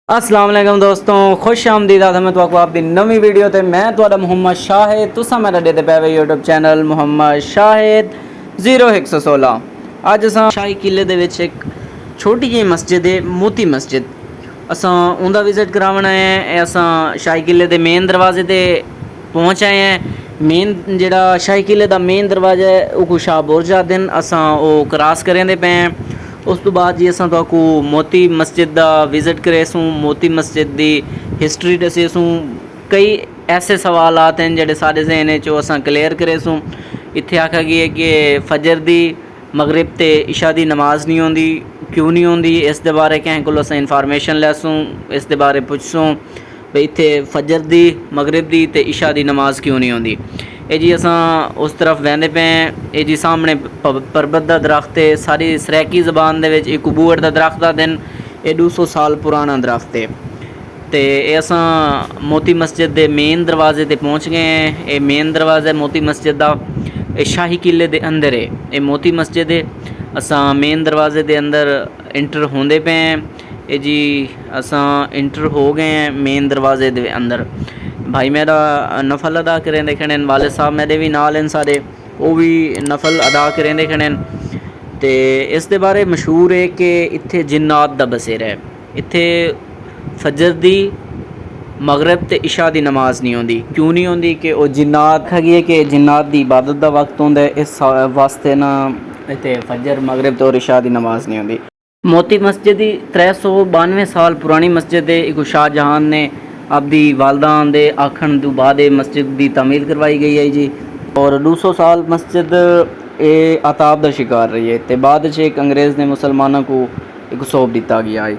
अस्सलाम वालेकुम दोस्तों, खुश आमदीद आदम मैं तो आपकी नवी वीडियो ते मैं तुहाडा मुहम्मद शाहिद तुसा मेरा दे पे यूट्यूब चैनल मुहम्मद शाहिद 0116। अज असां शाही किले दे विच एक छोटी जी मस्जिद है मोती मस्जिद, असां उंदा विजिट करावना है। असां शाही किले दे मेन दरवाजे ते पहुँच आए हैं। मेन जेड़ा शाही किले दा मेन दरवाजा है वो शाह बुरज आखदे न, असां वो क्रॉस करेंदे पे हैं। उस तो बाद जी असां तो मोती मस्जिद का विजिट करेसूँ, मोती मस्जिद की हिस्टरी दसेसूँ। कई ऐसे सवालात हैं जेडे सारे जहन चो असां क्लीयर करेसूँ। इत्थे आखा गई है कि फजर दी मगरिब ते इशा दी नमाज नहीं होंदी, क्यों नहीं होंदी, इस दे बारे कैं कोलों असां इन्फॉर्मेशन लैसूँ, इस दे बारे पुछसूँ भाई इत्थे फजर दी मगरिब दी ते इशा दी नमाज क्यों नहीं होंदी। ये जी असां उस तरफ वहदे पे हैं। ये जी सामने परबत का दरख्त है, सारी सरैकी जबान दे विच एक बूहड़ का दरख्त का दिन ये 200 साल पुराना दरख्त है। तो ये असां मोती मस्जिद के मेन दरवाजे ते पहुँच गए हैं। ये मेन दरवाज़ा मोती मस्जिद का, ये शाही किले के अंदर है। ये मोती मस्जिद है। असां मेन दरवाजे के अंदर इंटर होंदे पे हैं। ये जी असां इंटर हो गए हैं मेन दरवाजे के अंदर। भाई मेरा नफल अदा करें देखने वाले साहब मेरे भी नाल हैं सारे, वो भी नफल अदा करें देखने। तो इस दे बारे मशहूर है कि इत्थे जिन्नात दा बसेरा है। इत्थे फजर दी मगरब ते इशा दी नमाज नहीं होंदी। क्यों नहीं होंदी कि वो जिन्नात है कि जिन्नात दी इबादत दा वक्त होंदा है, इस वास्ते ना इत्थे फजर मगरब तो इशा दी नमाज नहीं होंदी। मोती मस्जिद ही 392 साल पुरानी मस्जिद है। एक शाहजहां ने आपदी वालदा दे आखण तो बाद मस्जिद की तमीर करवाई गई है जी। और 200 साल मस्जिद ये आताब का शिकार रही है। तो बाद एक अंग्रेज़ ने मुसलमानों को एक सौंप दिता गया है।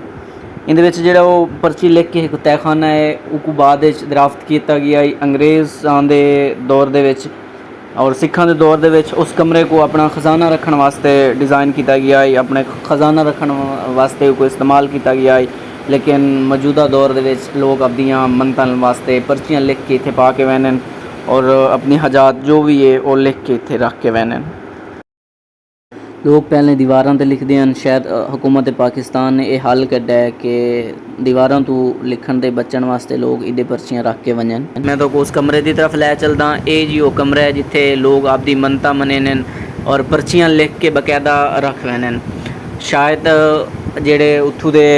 इन जो वो पर्ची लिख के एक तहखाना है वो बाद दराफ्त किया गया है अंग्रेज़ों के दौर दे विच। और सिखां के दौर दे विच उस कमरे को अपना खजाना रखने वास्ते डिज़ाइन किया गया है, अपने खजाना रखने वास्ते को इस्तेमाल किया गया है। लेकिन मौजूदा दौर दे विच लोग अपनियां मनतन वास्ते पर्चियाँ लिख के इत्थे पा के वहन और अपनी हजात जो भी है वो लिख के इत्थे रख के वहन। लोग पहले दीवारों पर लिखते हैं। शायद हुकूमत पाकिस्तान ने यह हल कढ़ा है कि दीवारों तो लिखण के बचन वास्ते लोग इधे पर्चियाँ रख के वजन। मैं तो उस कमरे की तरफ लै चलदा। ये जी वो कमरा है जिथे लोग आपकी मनता मने और पर्चियाँ लिख के बकायदा रख वैन। शायद जेड़े उथू दे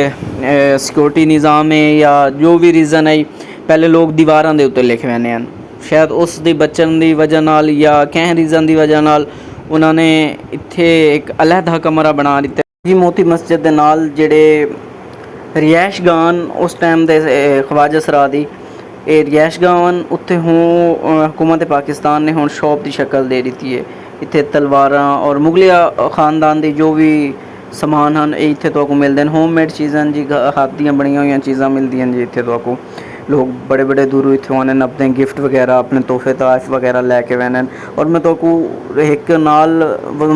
सिक्योरिटी निज़ाम है या जो भी रीज़न है, पहले लोग दीवारों के उत्ते लिख वैने हैं। शायद उस दी बचन की वजह नाल या कैं रीज़न की वजह नाल उन्होंने इत्थे एक अलहदा कमरा बना दिता जी। मोती मस्जिद के नाल जेड़े रिहायश गान उस टाइम दे ख्वाजा सरा दी ये रिहायश गान उत्थे हूँ हुकूमत पाकिस्तान ने हुण शॉप की शक्ल दे दी है। इत्थे तलवारां और मुगलिया खानदान की जो भी समान हैं ये इत्थे तो मिलते हैं। होममेड चीज़ां जी, हाथ दियां बनिया हुई चीज़ां मिलती जी इत्थे तो। लोग बड़े बड़े दूरों इत्थों आने अपने गिफ्ट वगैरह अपने तोहफे ताश वगैरह लैके वैन। और मैं तो एक नाल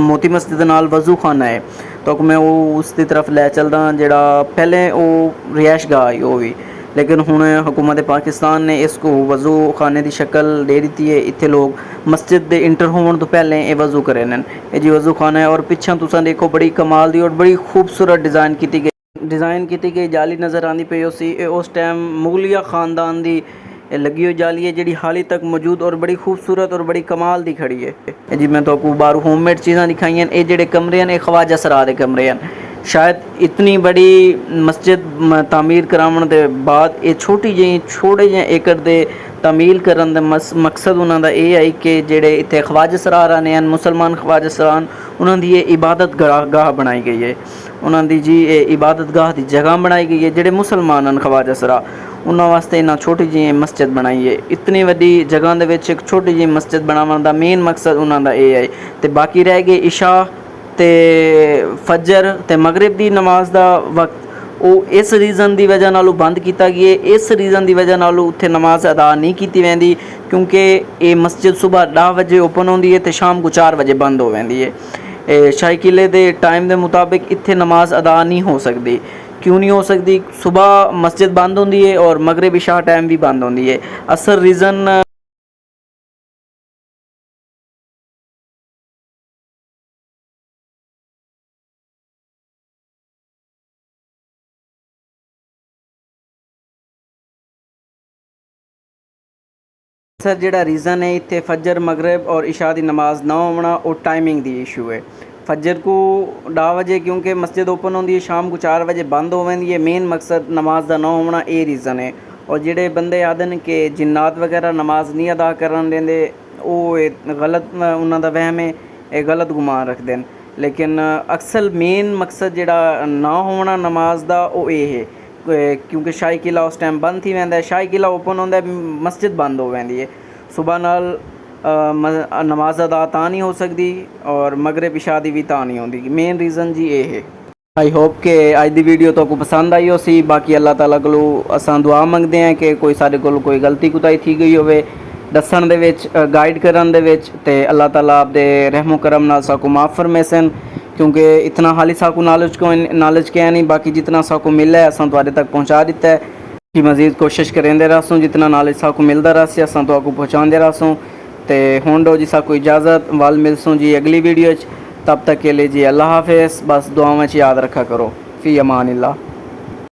मोती मस्जिद नाल वज़ू खाना है तो मैं वो उसकी तरफ लै चलदा जड़ा पहले वो रिहायश गाह आई वो भी। लेकिन हुण हुकूमत पाकिस्तान ने इसको वज़ू खाने की शक्ल दे दी है। इत्थे लोग मस्जिद के इंटर होने तो पहले ये वज़ू करे न। ये जी वज़ू खाना है और पिछा तुसां देखो बड़ी कमाल दी और बड़ी खूबसूरत डिज़ाइन की गई जाली नज़र आती पई उसी उस टाइम मुगलिया खानदान की लगी हुई जाली है जी हाली तक मौजूद और बड़ी खूबसूरत और बड़ी कमाल की खड़ी है जी। मैं तो बाहर होममेड चीज़ां दिखाई हैं। ये जेडे कमरे हैं ख्वाजा सरा के कमरे हैं। शायद इतनी बड़ी मस्जिद तामीर करावन के बाद ये छोटे जे एकड़ के तमील करन दा मकसद उन्हों का यह है कि जेडे इत्थे ख्वाजा सरा रहने हैं मुसलमान ख्वाजा सरान उन्होंने ये इबादत गाह बनाई गई है। उन्होंने जी ये इबादत गाह की जगह बनाई गई है। जेडे मुसलमान हैं ख्वाजा सरा उन्होंने वास्ते इन्ना छोटी जी मस्जिद बनाई है। इतनी वड्डी जगह दे विच एक छोटी जी मस्जिद बनावन का मेन मकसद उन्हों का यह है। तो बाकी रह गए इशा ते फजर ते मगरिब की नमाज का वक्त वो इस रीज़न की वजह नालों बंद किया गया। इस रीज़न की वजह नालों उत्थे नमाज अदा नहीं की वैंदी क्योंकि ये मस्जिद सुबह 10 बजे ओपन होती है तो शाम को 4 बजे बंद हो वैंदी है। शाही किले के टाइम के मुताबिक इत्थे नमाज अदा नहीं हो सकती। क्यों नहीं हो सकती? सुबह मस्जिद बंद होती है और मगरिब इशा टाइम भी बंद होती है। असल रीज़न सर ਜਿਹੜਾ ਰੀਜ਼ਨ ਹੈ ਇੱਥੇ ਫਜਰ ਮਗਰਿਬ ਔਰ ਇਸ਼ਾ ਦੀ ਨਮਾਜ਼ ਨਾ ਹੋਣਾ ਉਹ ਟਾਈਮਿੰਗ ਦੀ ਇਸ਼ੂ ਹੈ। फजर को 10 बजे क्योंकि मस्जिद ओपन होती है, शाम को 4 बजे बंद हो जाती है। मेन मकसद नमाज का ना होना ये रीज़न है। और जोड़े बंदे आदन कि जिन्नात वगैरह नमाज नहीं अदा करन देंदे वो गलत उन्हों का वहम है, ये गलत गुमान रखते हैं। लेकिन अक्सर मेन मकसद जोड़ा ना होना नमाज का वो ये है क्योंकि शाही किला उस टाइम बंद थी वैंदा है, शाही किला ओपन होता है, मस्जिद बंद हो जाती है। सुबह नाल नमाज अदा तां नहीं हो सकती और मगरिब इशा दी भी तां नहीं होती। मेन रीज़न जी ये है। आई होप कि अज दी वीडियो तो पसंद आई हो सी। बाकी अल्लाह ताला कोलों असां दुआ मंगते हैं कि कोई साडे कोल कोई गलती कुताही थी गई होवे दस्सण दे विच, गाइड करन दे विच, ते अल्लाह ताला आपदे रहमो करम नाल साकू माफ़ फरमेसन क्योंकि इतना हाली साकू नॉलेज क्या नहीं। बाकी जितना साकू मिला है असां तुहाडे तक पहुँचा दिता है कि मज़ीद कोशिश करेंदे रहसूँ, जितना नॉलेज साकू मिलदा रहसी असां तुहाकू पहुँचांदे रहसूँ। तो हुण दो जी साकू इजाज़त, वाल मिलसूँ जी अगली वीडियो। तब तक के लिए जी अल्लाह हाफिज़। बस दुआओं में याद रखा करो। फ़ी अमान अल्लाह।